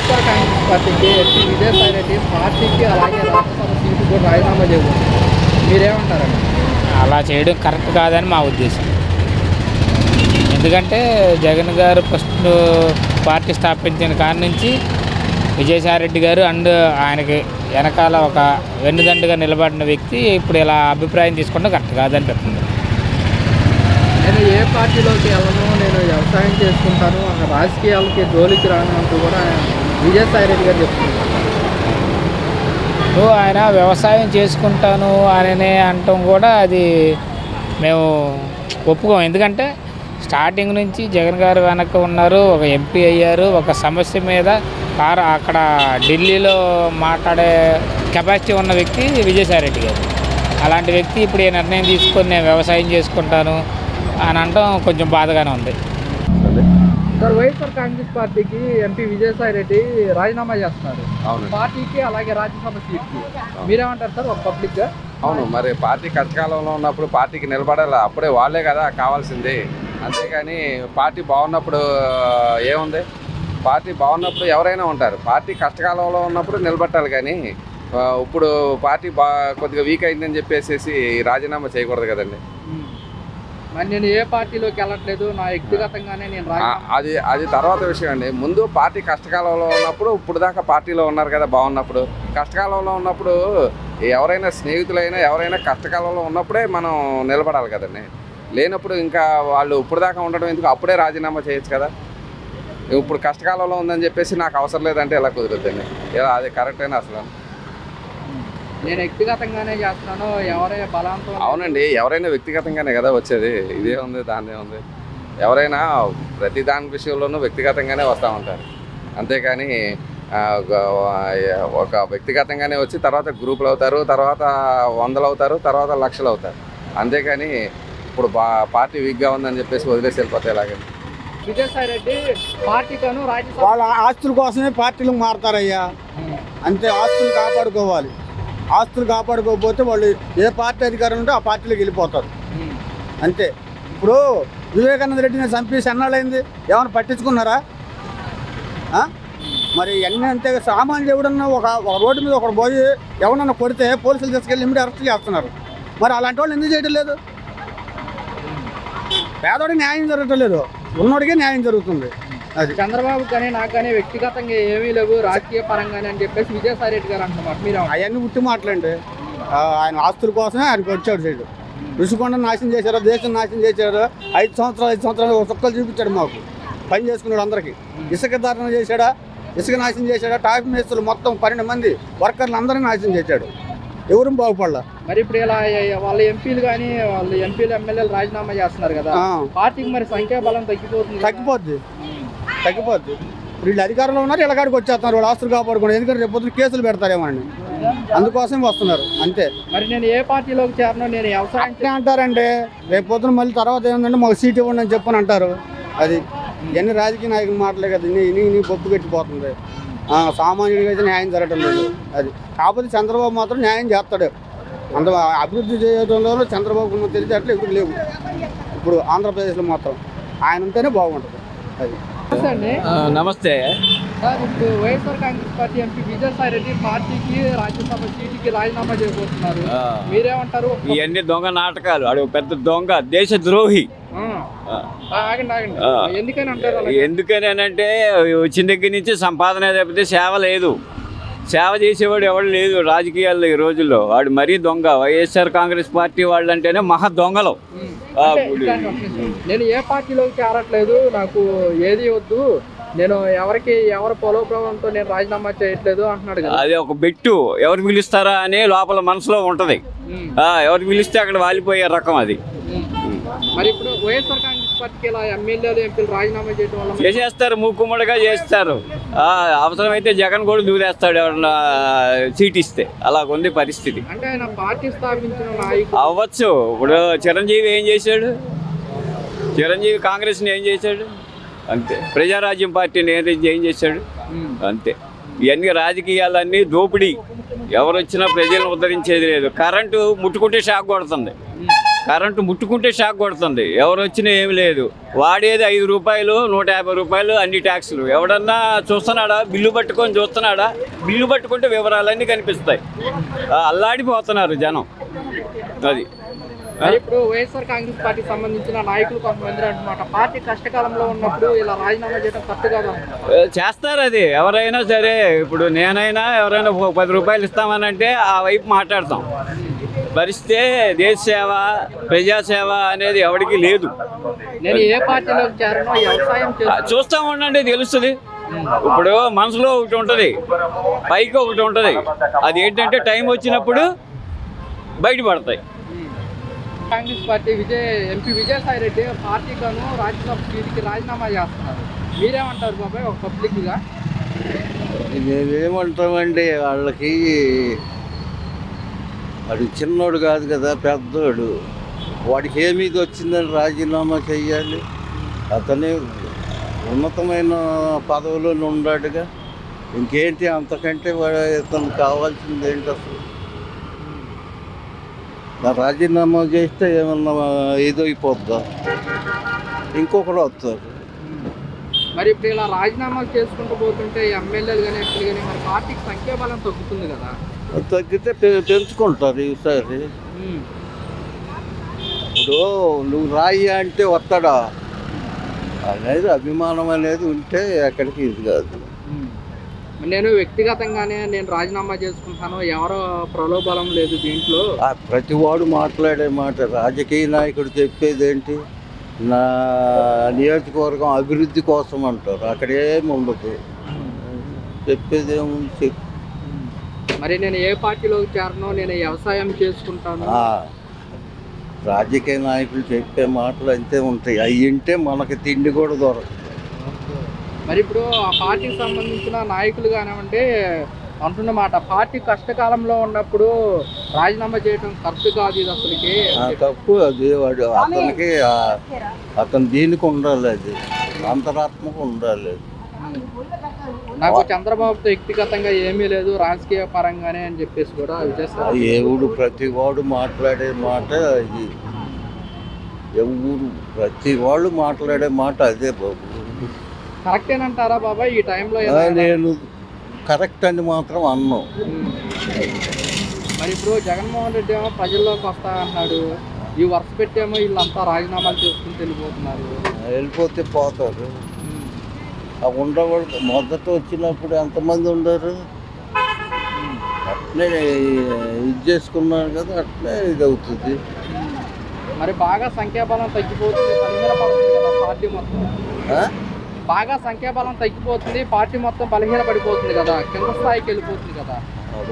వైఎస్ఆర్ కాంగ్రెస్ పార్టీకి ఎంపీ విజయసాయి రెడ్డి పార్టీకి అలాగే రాజ్యసభ సీటు కూడా రాజీనామా చేయబోతున్నారు. మీరేమంటారండి? అలా చేయడం కరెక్ట్ కాదని మా ఉద్దేశం. ఎందుకంటే జగన్ గారు ఫస్ట్ పార్టీ స్థాపించిన కాడి నుంచి విజయసాయి రెడ్డి గారు అండ్ ఆయనకి వెనకాల ఒక వెన్నుదండుగా నిలబడిన వ్యక్తి ఇప్పుడు ఇలా అభిప్రాయం తీసుకుంటే కరెక్ట్ కాదని చెప్తుంది. నేను ఏ పార్టీలోకి వెళ్ళను, నేను వ్యవసాయం చేసుకుంటాను, రాజకీయాలకి జోలికి రాను అంటూ కూడా విజయసాయి రెడ్డి గారు చెప్తున్నారు. ఆయన వ్యవసాయం చేసుకుంటాను అననే అంటాం కూడా అది మేము ఒప్పుకోం. ఎందుకంటే స్టార్టింగ్ నుంచి జగన్ గారు వెనక ఉన్నారు, ఒక ఎంపీ అయ్యారు, ఒక సమస్య మీద అక్కడ ఢిల్లీలో మాట్లాడే కెపాసిటీ ఉన్న వ్యక్తి విజయసాయి రెడ్డి గారు. అలాంటి వ్యక్తి ఇప్పుడు ఈ నిర్ణయం తీసుకొని నేను వ్యవసాయం చేసుకుంటాను అని అనడం కొంచెం బాధగానే ఉంది. సార్, వైఎస్ఆర్ కాంగ్రెస్ పార్టీకి ఎంపీ విజయసాయి రెడ్డి రాజీనామా చేస్తున్నారు. పార్టీకి అలాగే రాజ్యసభ సీట్కి మీరేమంటారు సార్ ఒక పబ్లిక్గా? అవును, మరి పార్టీ కష్టకాలంలో ఉన్నప్పుడు పార్టీకి నిలబడాలి, అప్పుడే వాళ్ళే కదా కావాల్సింది. అంతేగాని పార్టీ బాగున్నప్పుడు ఏముంది? పార్టీ బాగున్నప్పుడు ఎవరైనా ఉంటారు. పార్టీ కష్టకాలంలో ఉన్నప్పుడు నిలబట్టాలి, కానీ ఇప్పుడు పార్టీ కొద్దిగా వీక్ అయిందని చెప్పేసి రాజీనామా చేయకూడదు కదండి. మరి నేను ఏ పార్టీలోకి వెళ్ళట్లేదు, నా వ్యక్తిగతంగానే నేను అది తర్వాత విషయం అండి. ముందు పార్టీ కష్టకాలంలో ఉన్నప్పుడు, ఇప్పుడు దాకా పార్టీలో ఉన్నారు కదా బాగున్నప్పుడు. కష్టకాలంలో ఉన్నప్పుడు ఎవరైనా స్నేహితులైనా ఎవరైనా కష్టకాలంలో ఉన్నప్పుడే మనం నిలబడాలి కదండి. లేనప్పుడు ఇంకా వాళ్ళు ఇప్పుడు దాకా ఉండడం ఎందుకు? అప్పుడే రాజీనామా చేయొచ్చు కదా. ఇప్పుడు కష్టకాలంలో ఉందని చెప్పేసి నాకు అవసరం లేదంటే ఎలా కుదురుద్దండి? ఇలా అది కరెక్ట్ అయినా అసలు నేను వ్యక్తిగతంగానే చేస్తాను, ఎవరైనా బలాంతం. అవునండి, ఎవరైనా వ్యక్తిగతంగానే కదా వచ్చేది. ఇదే ఉంది, దాన్నే ఉంది. ఎవరైనా ప్రతి దాని విషయంలోనూ వ్యక్తిగతంగానే వస్తూ ఉంటారు. అంతేకాని ఒక వ్యక్తిగతంగానే వచ్చి తర్వాత గ్రూపులు అవుతారు, తర్వాత వందలు అవుతారు, తర్వాత లక్షలు అవుతారు. అంతేకాని ఇప్పుడు పార్టీ వీక్గా ఉందని చెప్పేసి వదిలేసి వెళ్ళిపోతే ఎలాగండి? విజయసాయి రెడ్డి పార్టీకను రాజ్యసభ వాళ్ళ ఆస్తుల కోసమే పార్టీలు మారుతారయ్యా. అంతే, ఆస్తులు కాపాడుకోవాలి. ఆస్తులు కాపాడుకోకపోతే వాళ్ళు ఏ పార్టీ అధికారం ఉంటే ఆ పార్టీలోకి వెళ్ళిపోతారు అంతే. ఇప్పుడు వివేకానంద రెడ్డిని చంపేసి ఎన్నాళ్ళైంది? ఏమైనా పట్టించుకున్నారా? మరి అన్నీ అంతే. సామాన్యుడు ఎవడన్నా ఒక రోడ్డు మీద ఒకడు పోయి ఎవరన్నా కొడితే పోలీసులు తీసుకెళ్ళి ఇమ్మడి అరెస్ట్ చేస్తున్నారు. మరి అలాంటి వాళ్ళు ఎందుకు చేయడం లేదు? పేదోడికి న్యాయం జరగటం లేదు, ఉన్నోడికే న్యాయం జరుగుతుంది. అది చంద్రబాబు కానీ నాకు కానీ వ్యక్తిగతంగా ఏమీ లేవు రాజకీయ పరంగానే అని చెప్పేసి విజయసాయి రెడ్డి గారు అంటున్నారు. మీరు అవన్నీ ఉట్టి మాటలండి. ఆయన ఆస్తుల కోసమే ఆయనకు వచ్చాడు సైడు. ఋషికొండను నాశనం చేశారు, దేశం నాశనం చేశారు. 5 సంవత్సరాలు ఒక చుక్కలు చూపించాడు మాకు. పని చేసుకున్నాడు అందరికీ. ఇసుక ధారణ చేశాడా, ఇసుక నాశనం చేశాడా, టాప్ మేస్తులు మొత్తం 12 మంది వర్కర్లు అందరినీ నాశనం చేశాడు. ఎవరు బాగుపడలా. మరి ఇప్పుడు ఇలా వాళ్ళ ఎంపీలు కానీ వాళ్ళ ఎంపీలు ఎమ్మెల్యేలు రాజీనామా చేస్తున్నారు కదా, పార్టీకి మరి సంఖ్యాబలం తగ్గిపోద్ది. వీళ్ళు అధికారంలో ఉన్నారు, ఇలాగాడికి వచ్చేస్తున్నారు. వాళ్ళు ఆస్తులు కాపాడుకున్నారు. ఎందుకంటే రేపు పొద్దున కేసులు పెడతారేమోనండి, అందుకోసం వస్తున్నారు అంతే. మరి నేను ఏ పార్టీలోకి చేరను, నేను వ్యవసాయం అంటారండి. రేపు పొద్దున మళ్ళీ తర్వాత ఏంటంటే మాకు సీట్ ఇవ్వండి అని చెప్పని అంటారు. అది ఎన్ని రాజకీయ నాయకులు మాటలే కదా, నీ బొప్పు కట్టిపోతుంది. సామాన్యుడికి అయితే న్యాయం జరగటం లేదు. అది కాకపోతే చంద్రబాబు మాత్రం న్యాయం చేస్తాడు. అంత అభివృద్ధి చేయడంలో చంద్రబాబు తెలిసేట్లు ఇప్పుడు లేవు. ఇప్పుడు ఆంధ్రప్రదేశ్లో మాత్రం ఆయన ఉంటేనే బాగుంటుంది. అది నమస్తే సార్. ఇప్పుడు వైఎస్ఆర్ కాంగ్రెస్ పార్టీ ఎంపీ విజయసాయి రెడ్డి పార్టీకి రాజ్యసభ సీటుకి రాజీనామా చేయబోతున్నారు. మీరేమంటారు? ఇవన్నీ దొంగ నాటకాలు. వాడు పెద్ద దొంగ, దేశ ద్రోహి. ఎందుకని అంటారు? ఎందుకని అంటే వచ్చిన దగ్గర నుంచి సంపాదన తప్పితే సేవ లేదు. సేవ చేసేవాడు ఎవడు లేదు రాజకీయాల్లో ఈ రోజుల్లో. వాడు మరీ దొంగ. వైఎస్ఆర్ కాంగ్రెస్ పార్టీ వాళ్ళు అంటేనే మహా దొంగలు. నేను ఏ పార్టీలోకి చేరట్లేదు, నాకు ఏది వద్దు, నేను ఎవరి పొలోప్రభావంతో నేను రాజీనామా చేయట్లేదు అంటున్నాడు కదా. అదే ఒక బెట్టు. ఎవరు పిలుస్తారా అని లోపల మనసులో ఉంటది. ఎవరు పిలిస్తే అక్కడ వాలిపోయే రకం అది. మరి ఇప్పుడు వైఎస్ఆర్ కాంగ్రెస్ పార్టీకి ఇలా ఎమ్మెల్యేలు ఎంపీలు రాజీనామా చేయడం వల్ల చేసేస్తారు, మూకుమ్మడిగా చేస్తారు. అవసరమైతే జగన్ కూడా దూరేస్తాడు ఎవరన్నా సీట్ ఇస్తే. అలాగుంది పరిస్థితి. అంటే ఆయన పార్టీ స్థాపించిన నాయకుడు అవ్వచ్చు. ఇప్పుడు చిరంజీవి ఏం చేశాడు? చిరంజీవి కాంగ్రెస్ని ఏం చేశాడు? అంతే. ప్రజారాజ్యం పార్టీని ఏం చేశాడు? అంతే. ఇవన్నీ రాజకీయాలన్నీ దోపిడీ. ఎవరు వచ్చినా ప్రజలను ఉద్ధరించేది లేదు. కరెంటు ముట్టుకుంటే షాక్ కొడుతుంది. కరెంటు ముట్టుకుంటే షాక్ కొడుతుంది. ఎవరు వచ్చినా ఏమి లేదు. వాడేది 5 రూపాయలు 150 రూపాయలు అన్ని ట్యాక్సులు. ఎవడన్నా చూస్తున్నాడా? బిల్లు పట్టుకొని చూస్తున్నాడా? బిల్లు పట్టుకుంటే వివరాలన్నీ కనిపిస్తాయి. అల్లాడిపోతున్నారు జనం. అది ఇప్పుడు వైఎస్ఆర్ కాంగ్రెస్ పార్టీకి సంబంధించిన నాయకులు కొంతమంది అంటున్నమాట, పార్టీ కష్టకాలంలో ఉన్నప్పుడు ఇలా రాజీనామా చేయడం కరెక్ట్ కాదు. చేస్తారు అది ఎవరైనా సరే. ఇప్పుడు నేనైనా ఎవరైనా 10 రూపాయలు ఇస్తామనంటే ఆ వైపు మాట్లాడతాం. భరిస్తే దేశ సేవ ప్రజాసేవ అనేది ఎవరికి లేదు. నేను ఏ పార్టీలోకి చేరనో వ్యవసాయం చూస్తూ ఉండండి తెలుస్తుంది. ఇప్పుడు మనసులో ఒకటి ఉంటుంది, పైకి ఒకటి ఉంటుంది. అది ఏంటంటే టైం వచ్చినప్పుడు బయటపడతాయి. కాంగ్రెస్ పార్టీ ఎంపీ విజయసాయి రెడ్డి పార్టీగాను రాజ్యసభ సీటుకి రాజీనామా చేస్తున్నారు. మీరేమంటారు బాబాయ్ ఒక పబ్లిక్గా? మేమేమంటామండి, వాళ్ళకి వాడు చిన్నోడు కాదు కదా, పెద్దోడు. వాడికి ఏమీది వచ్చిందని రాజీనామా చెయ్యాలి? అతనే ఉన్నతమైన పదవిలో ఉన్నాడుగా. ఇంకేంటి అంతకంటే వాడు ఇతను కావాల్సింది ఏంటి అసలు? రాజీనామా చేస్తే ఏమన్నా ఇదైపోద్దా? ఇంకొకరు వస్తారు. మరి ఇప్పుడు ఇలా రాజీనామాలు చేసుకుంటూ పోతుంటే ఎమ్మెల్యేలు కానీ ఎంపీలు కానీ మరి పార్టీకి సంఖ్యాబలం తగ్గుతుంది కదా. తగ్గితే పెంచుకుంటారు ఈసారి. ఇప్పుడు నువ్వు రాయి అంటే వస్తాడా అనేది అభిమానం అనేది ఉంటే ఎక్కడికి ఇది కాదు. నేను వ్యక్తిగతంగానే నేను రాజీనామా చేసుకుంటాను, ఎవరో ప్రలోభాలం లేదు దీంట్లో. ప్రతివాడు మాట్లాడే మాట, రాజకీయ నాయకుడు చెప్పేది ఏంటి? నా నియోజకవర్గం అభివృద్ధి కోసం అంటారు. అక్కడ ఏమి ఉండదు, చెప్పేది ఏముంది? మరి నేను ఏ పార్టీలోకి చేరనో నేను వ్యవసాయం చేసుకుంటాను. రాజకీయ నాయకులు చెప్పే మాటలు అంతే ఉంటాయి. అవి వింటే మనకి తిండి కూడా దొరకదు. మరి ఇప్పుడు ఆ పార్టీకి సంబంధించిన నాయకులు కానివ్వండి అంటున్నమాట, పార్టీ కష్టకాలంలో ఉన్నప్పుడు రాజీనామా చేయడం కరెక్ట్ కాదు, ఇది అసలుకి తప్పు. అది వాడు అతనికి అతను దీనికి ఉండాలి, అది అంతరాత్మకు ఉండాలి. నాకు చంద్రబాబుతో వ్యక్తిగతంగా ఏమీ లేదు, రాజకీయ పరంగానే అని చెప్పేసి కూడా విజయసాయి ఎవడు ప్రతి వాడు మాట్లాడే మాట ఇది. ఎవరు ప్రతి వాళ్ళు మాట్లాడే మాట అదే బాబు. కరెక్టేనంటారా బాబాయ్ ఈ టైంలో? నేను కరెక్ట్ అని మాత్రం అన్నాం. మరి ఇప్పుడు జగన్మోహన్ రెడ్డి ఏమో ప్రజల్లోకి వస్తా అన్నాడు, ఈ వరుస పెట్టేమో వీళ్ళంతా రాజీనామాలు చేసుకుంటూ వెళ్ళిపోతున్నారు. వెళ్ళిపోతే పోతారు. ఆ ఉండవాళ్ళు మొదట వచ్చినప్పుడు ఎంతమంది ఉండరు, అట్లే ఇది చేసుకున్నారు కదా, అట్లే ఇది అవుతుంది. మరి బాగా సంఖ్యాబలం తగ్గిపోతుంది, బలహీనపడుతుంది కదా పార్టీ మొత్తం. బాగా సంఖ్యాబలం తగ్గిపోతుంది, పార్టీ మొత్తం బలహీన పడిపోతుంది కదా, కింద స్థాయికి వెళ్ళిపోతుంది కదా.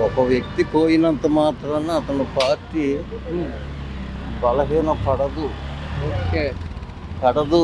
ఒక వ్యక్తి పోయినంత మాత్రాన అతను పార్టీ బలహీన పడదు. ఓకే, పడదు.